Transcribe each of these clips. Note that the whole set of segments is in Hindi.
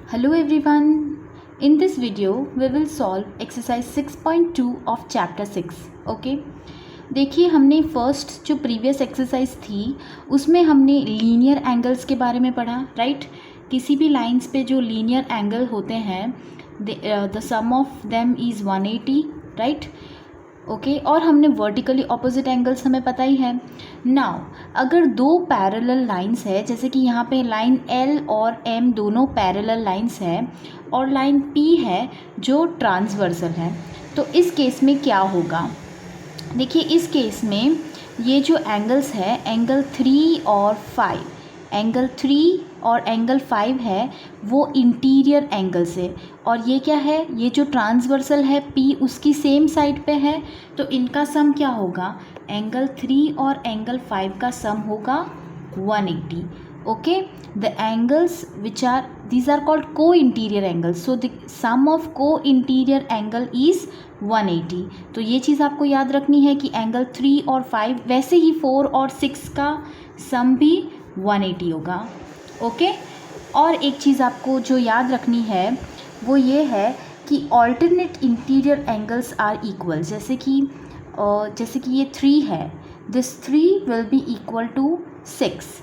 Hello everyone. In this video we will solve exercise 6.2 of chapter 6. Okay. देखिए हमने फर्स्ट जो प्रीवियस एक्सरसाइज थी उसमें हमने लीनियर एंगल्स के बारे में पढ़ा, राइट। किसी भी लाइंस पे जो लीनियर एंगल होते हैं the sum of them is 180, right. Okay और हमने वर्टिकली ऑपोजिट एंगल्स हमें पता ही है। नाउ अगर दो पैरेलल लाइंस है, जैसे कि यहाँ पे लाइन एल और एम दोनों पैरेलल लाइंस है और लाइन पी है जो ट्रांसवर्सल है, तो इस केस में क्या होगा। देखिए इस केस में ये जो एंगल्स है एंगल 3 और 5, एंगल 3 और एंगल 5 है वो इंटीरियर एंगल्स है, और ये क्या है, ये जो ट्रांसवर्सल है P उसकी सेम साइड पे है, तो इनका सम क्या होगा, एंगल 3 और एंगल 5 का सम होगा 180. Okay the angles which are these are called co-interior angles, so the sum of co-interior angle is 180. तो ये चीज़ आपको याद रखनी है कि एंगल 3 और 5 वैसे ही 4 और 6 का सम भी 180 होगा। ओके और एक चीज़ आपको जो याद रखनी है वो ये है कि alternate interior angles are equal, जैसे कि ये 3 है, this 3 will be equal to 6,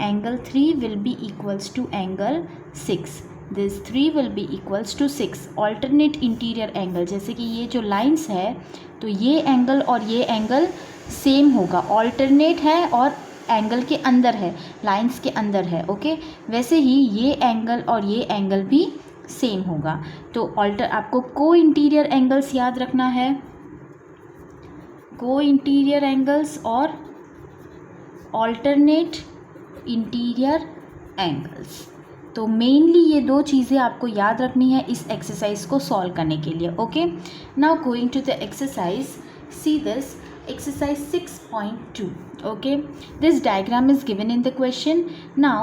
angle 3 will be equals to angle 6, this 3 will be equals to 6. alternate interior angle, जैसे कि ये जो लाइंस है तो ये एंगल और ये एंगल सेम होगा, ऑल्टरनेट है और एंगल के अंदर है, लाइंस के अंदर है। ओके वैसे ही ये एंगल और ये एंगल भी सेम होगा। तो आपको को इंटीरियर एंगल्स याद रखना है, को इंटीरियर एंगल्स और ऑल्टरनेट इंटीरियर एंगल्स। तो मेनली ये दो चीज़ें आपको याद रखनी है इस एक्सरसाइज को सॉल्व करने के लिए। Okay now going to the exercise, see this exercise 6.2. okay this diagram is given in the question. Now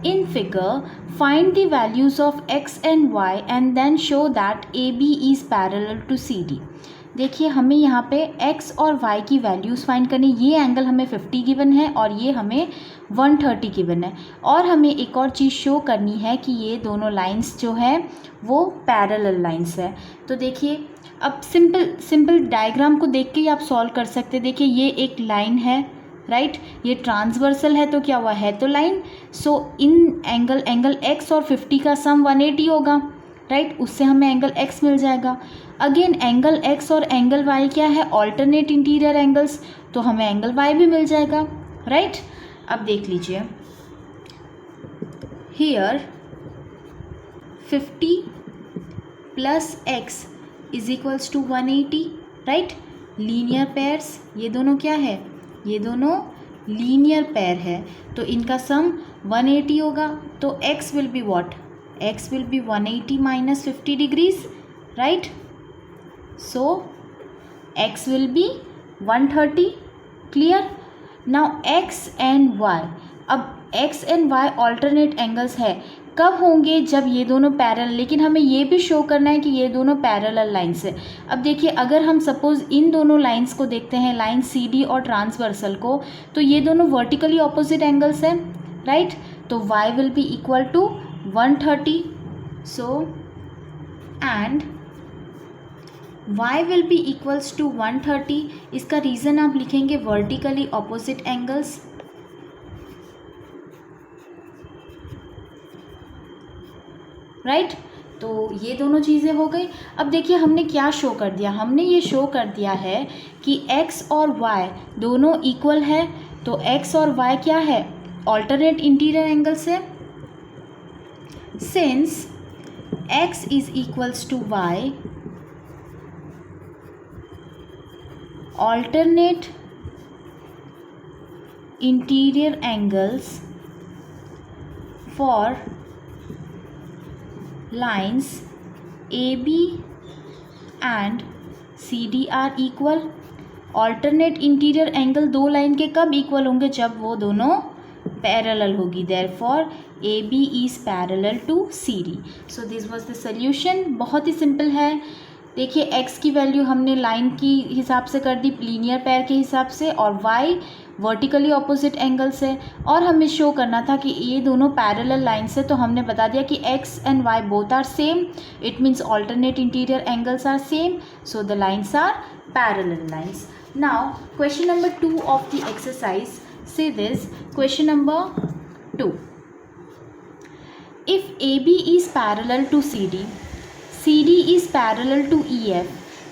in figure find the values of x and y and then show that AB is parallel to CD. देखिए हमें यहाँ पे x और y की वैल्यूज़ फाइंड करनी, ये एंगल हमें 50 गिवन है और ये हमें 130 गिवन है, और हमें एक और चीज़ शो करनी है कि ये दोनों लाइंस जो है वो पैरेलल लाइंस है। तो देखिए अब सिंपल डायग्राम को देख के ही आप सॉल्व कर सकते हैं। देखिए ये एक लाइन है, राइट, ये ट्रांसवर्सल है तो क्या हुआ है तो लाइन, सो इन एंगल x और 50 का सम 180 होगा, राइट, उससे हमें एंगल x मिल जाएगा। अगेन एंगल x और एंगल y क्या है, ऑल्टरनेट इंटीरियर एंगल्स, तो हमें एंगल y भी मिल जाएगा, राइट। अब देख लीजिए here 50 plus x is equals to 180, right. Linear pairs, ये दोनों क्या है, ये दोनों लीनियर पेयर है, तो इनका सम 180 होगा, तो x will be what, x will be 180 minus 50 degrees, right, so x will be 130. Clear. Now x and y, अब x and y alternate angles है, कब होंगे, जब ये दोनों पैरेलल, लेकिन हमें ये भी शो करना है कि ये दोनों पैरेलल लाइंस है। अब देखिए अगर हम सपोज इन दोनों लाइंस को देखते हैं, लाइन सी डी और ट्रांसवर्सल को, तो ये दोनों वर्टिकली ऑपोजिट एंगल्स हैं, राइट, तो y will be equal to 130, so and y will be equals to 130। इसका रीज़न आप लिखेंगे वर्टिकली ऑपोजिट एंगल्स, राइट, तो ये दोनों चीज़ें हो गई। अब देखिए हमने क्या शो कर दिया, हमने ये शो कर दिया है कि x और y दोनों इक्वल है, तो x और y क्या है, ऑल्टरनेट इंटीरियर एंगल्स है। Since x is equals to y, alternate interior angles for lines AB and CD are equal. alternate interior angle दो लाइन के कब इक्वल होंगे, जब वो दोनों पैरेलल होगी, therefore AB is parallel to CD. so this was the solution। बहुत ही सिंपल है, देखिए x की वैल्यू हमने लाइन की हिसाब से कर दी, लीनियर पेयर के हिसाब से, और y वर्टिकली ऑपोजिट एंगल से, और हमें शो करना था कि ये दोनों पैरेलल लाइन्स है। तो हमने बता दिया कि x and y both are same, it means alternate interior angles are same, so the lines are parallel lines. Now question number 2 of the exercise, say this question number 2. If AB is parallel to CD, CD is parallel to EF,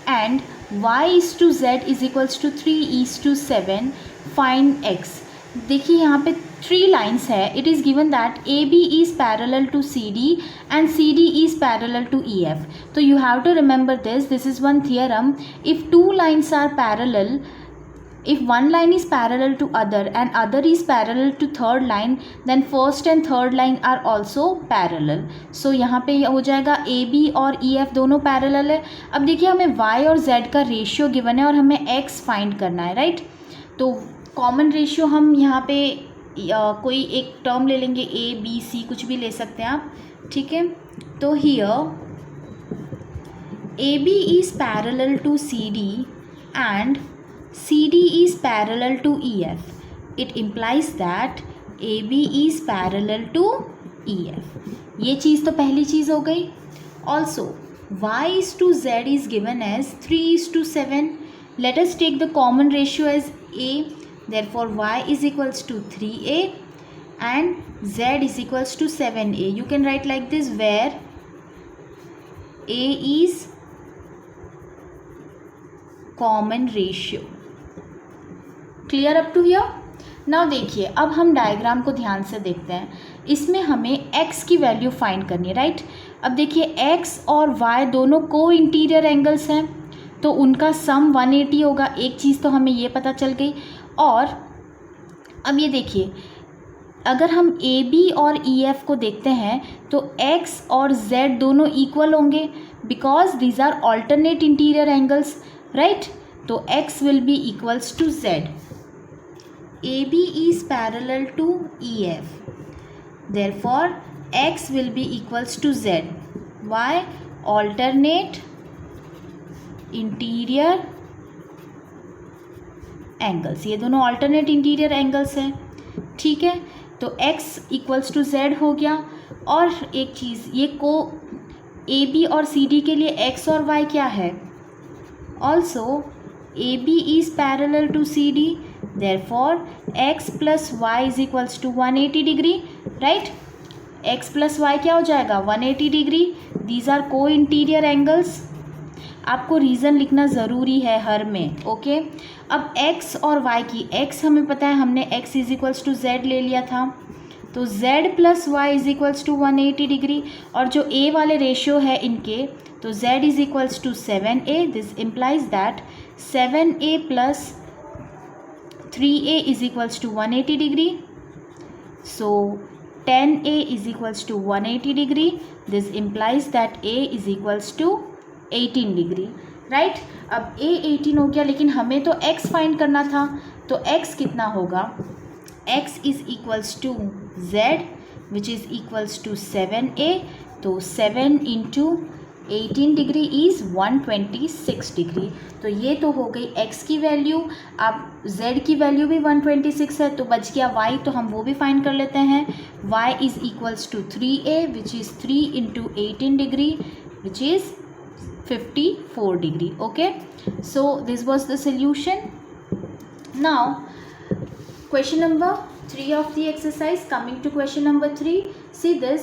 and y is to z is equals to 3 is to 7, find x. देखिए यहाँ पे 3 लाइन्स है. It is given that AB is parallel to CD and CD is parallel to EF. तो you have to remember this is one theorem. If 2 lines are parallel, if one line is parallel to other and other is parallel to third line, then first and third line are also parallel. So यहाँ पे हो जाएगा AB और EF दोनों parallel है. अब देखिए हमें Y और Z का रेशियो गिवन है और हमें X फाइंड करना है, राइट. तो कॉमन रेशियो हम यहाँ पे कोई एक टर्म ले लेंगे, A B C कुछ भी ले सकते हैं आप, ठीक है. तो here AB is parallel to CD and CD is parallel to EF. It implies that AB is parallel to EF. ये चीज़ तो पहली चीज़ हो गई. Also, Y is to Z is given as 3 is to 7. Let us take the common ratio as A. Therefore, Y is equals to 3A and Z is equals to 7A. You can write like this, where A is common ratio. Clear up to here. Now देखिए अब हम डायग्राम को ध्यान से देखते हैं. इसमें हमें x की वैल्यू फाइंड करनी है, राइट. अब देखिए x और y दोनों को इंटीरियर एंगल्स हैं, तो उनका सम 180 होगा. एक चीज़ तो हमें ये पता चल गई. और अब ये देखिए अगर हम AB और EF को देखते हैं तो x और z दोनों इक्वल होंगे, because these are alternate interior angles, right. तो x will be equals to z. AB is parallel to EF. Therefore, x will be equals to z. Why? Alternate interior angles. ये दोनों alternate interior angles हैं, ठीक है. तो x equals to z हो गया. और एक चीज़, ये को AB और CD के लिए x और y क्या है? Also, AB is parallel to CD, therefore x plus y is equals to 180 degree, right. x plus y क्या हो जाएगा? 180 degree. These are co-interior angles. आपको रीज़न लिखना ज़रूरी है हर में, ओके. अब x और y की, x हमें पता है, हमने x is equals to z ले लिया था, तो z plus y is equals to 180 degree. और जो a वाले रेशियो है इनके, तो z is equals to 7a. This implies that 7a plus 3a is equals to 180 degree. So 10a is equals to 180 degree. This implies that a is equals to 18 degree, right. अब a 18 हो गया, लेकिन हमें तो x फाइंड करना था. तो x कितना होगा? x is equals to z which is equals to 7a. तो 7 into 18 डिग्री इज़ 126 डिग्री. तो ये तो हो गई x की वैल्यू. अब z की वैल्यू भी 126 है, तो बच गया y, तो हम वो भी फाइंड कर लेते हैं. y is equals to 3a which is 3 into 18 degree which is 54 degree, okay. So this was the solution. Now question number 3 of the exercise. Coming to question number 3, see this.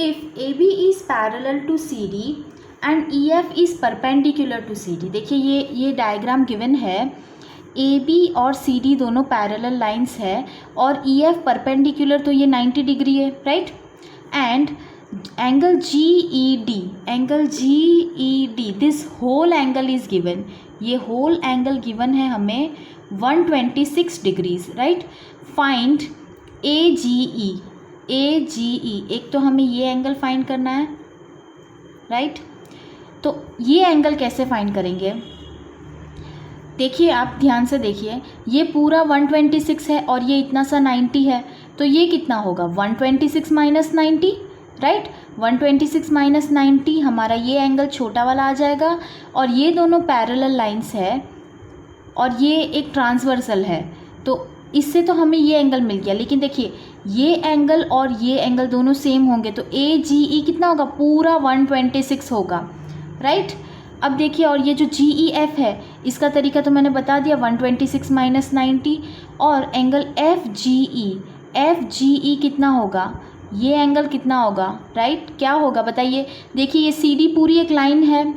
If AB is parallel to CD and EF is perpendicular to CD. देखिए ये डायग्राम गिवन है. AB और CD दोनों पैरेलल लाइंस है और EF परपेंडिकुलर, तो ये 90 डिग्री है, right. And angle GED, this whole angle is given. ये होल एंगल गिवन है हमें 126 डिग्रीज, राइट. Find AGE. एक तो हमें ये एंगल फाइंड करना है, राइट. तो ये एंगल कैसे फाइंड करेंगे? देखिए आप ध्यान से देखिए, ये पूरा 126 है और ये इतना सा 90 है, तो ये कितना होगा? 126 माइनस 90, राइट। 126 माइनस 90 हमारा ये एंगल छोटा वाला आ जाएगा, और ये दोनों पैरेलल लाइंस है और ये एक ट्रांसवर्सल है, तो इससे तो हमें ये एंगल मिल गया। लेकिन देखिए ये एंगल और ये एंगल दोनों सेम होंगे तो AGE कितना होगा, पूरा 126 होगा, राइट। अब देखिए, और ये जो GEF है इसका तरीका तो मैंने बता दिया, 126 माइनस 90, और एंगल FGE कितना होगा, ये एंगल कितना होगा, राइट, क्या होगा बताइए। देखिए ये CD पूरी एक लाइन है,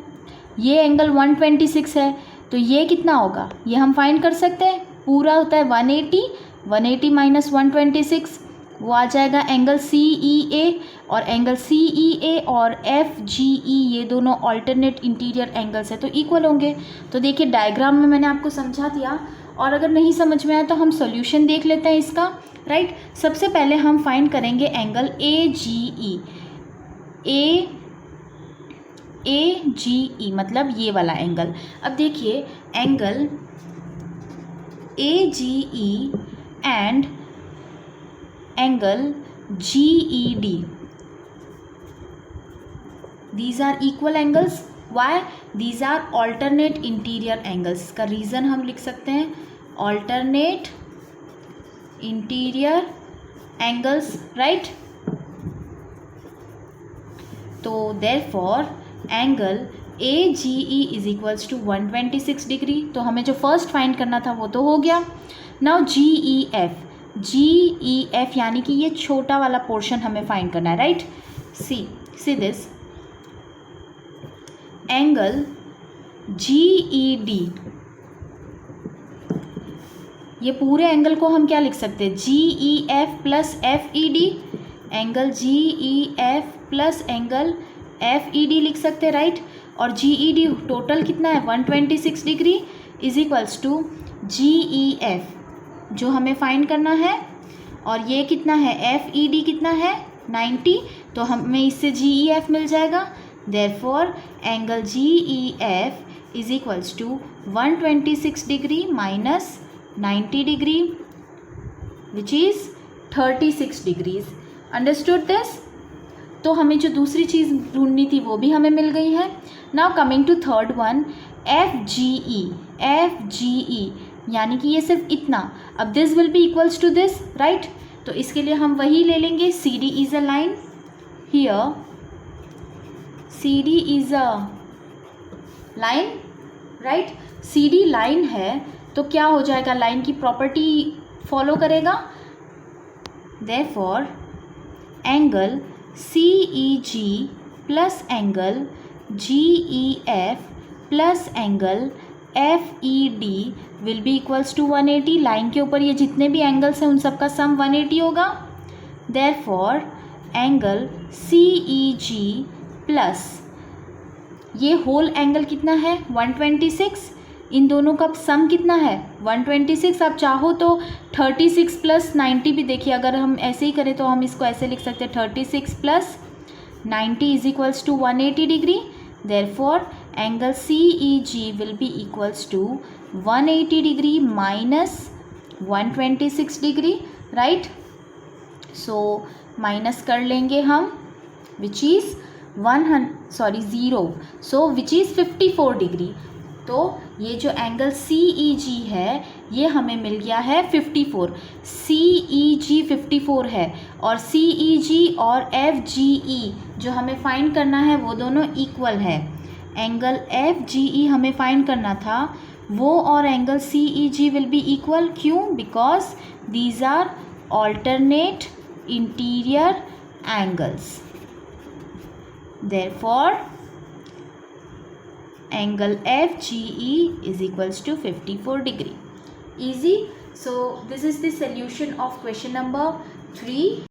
ये एंगल 126 है, तो ये कितना होगा, ये हम फाइंड कर सकते हैं, पूरा होता है 180 माइनस 126, वो आ जाएगा एंगल CEA, और एंगल CEA और FGE ये दोनों अल्टरनेट इंटीरियर एंगल्स है तो इक्वल होंगे। तो देखिए डायग्राम में मैंने आपको समझा दिया, और अगर नहीं समझ में आया तो हम सॉल्यूशन देख लेते हैं इसका, राइट। सबसे पहले हम फाइंड करेंगे एंगल AGE मतलब ये वाला एंगल। अब देखिए angle AGE and angle GED, these are equal angles. Why? These are alternate interior angles. इसका रीज़न हम लिख सकते हैं alternate interior angles, right? तो therefore angle AGE is equals to 126 degree. तो हमें जो फर्स्ट फाइंड करना था वो तो हो गया। नाउ GEF यानी कि ये छोटा वाला पोर्शन हमें फाइंड करना है, right. See this angle GED, ये पूरे एंगल को हम क्या लिख सकते हैं, GEF plus FED, angle GEF plus angle FED लिख सकते हैं, राइट। और GED टोटल कितना है 126 degree is equals to GEF जो हमें फाइंड करना है, और ये कितना है FED कितना है 90, तो हमें इससे GEF मिल जाएगा। Therefore angle GEF is equals to 126 degree minus 90 degree which is 36 degrees. Understood this. तो हमें जो दूसरी चीज़ ढूंढनी थी वो भी हमें मिल गई है। Now coming to third one, FGE यानी कि ये सिर्फ इतना। अब this will be equals to this, right. तो इसके लिए हम वही ले लेंगे, CD is a line, here CD is a line, right. CD line है तो क्या हो जाएगा, लाइन की प्रॉपर्टी फॉलो करेगा। Therefore angle CEG plus angle GEF plus angle FED will be equals to 180। Line के ऊपर ये जितने भी एंगल्स हैं उन सब का सम 180 होगा। देयरफॉर एंगल CEG प्लस ये होल एंगल कितना है 126, इन दोनों का सम कितना है 126। आप चाहो तो 36 प्लस 90 भी देखिए, अगर हम ऐसे ही करें तो हम इसको ऐसे लिख सकते हैं 36 plus 90 is equals to 180 degree. Therefore angle CEG will be equals to 180 degree minus 126 degree, right. So minus कर लेंगे हम which is 0, so which is 54 degree. तो ये जो एंगल CEG है ये हमें मिल गया है 54, CEG 54 है, और CEG और FGE जो हमें फाइंड करना है वो दोनों इक्वल है। एंगल FGE हमें फाइंड करना था, वो और angle CEG will be equal. क्यों? Because these are alternate interior angles. Therefore angle FGE is equals to 54 degree. Easy. So this is the solution of question number 3.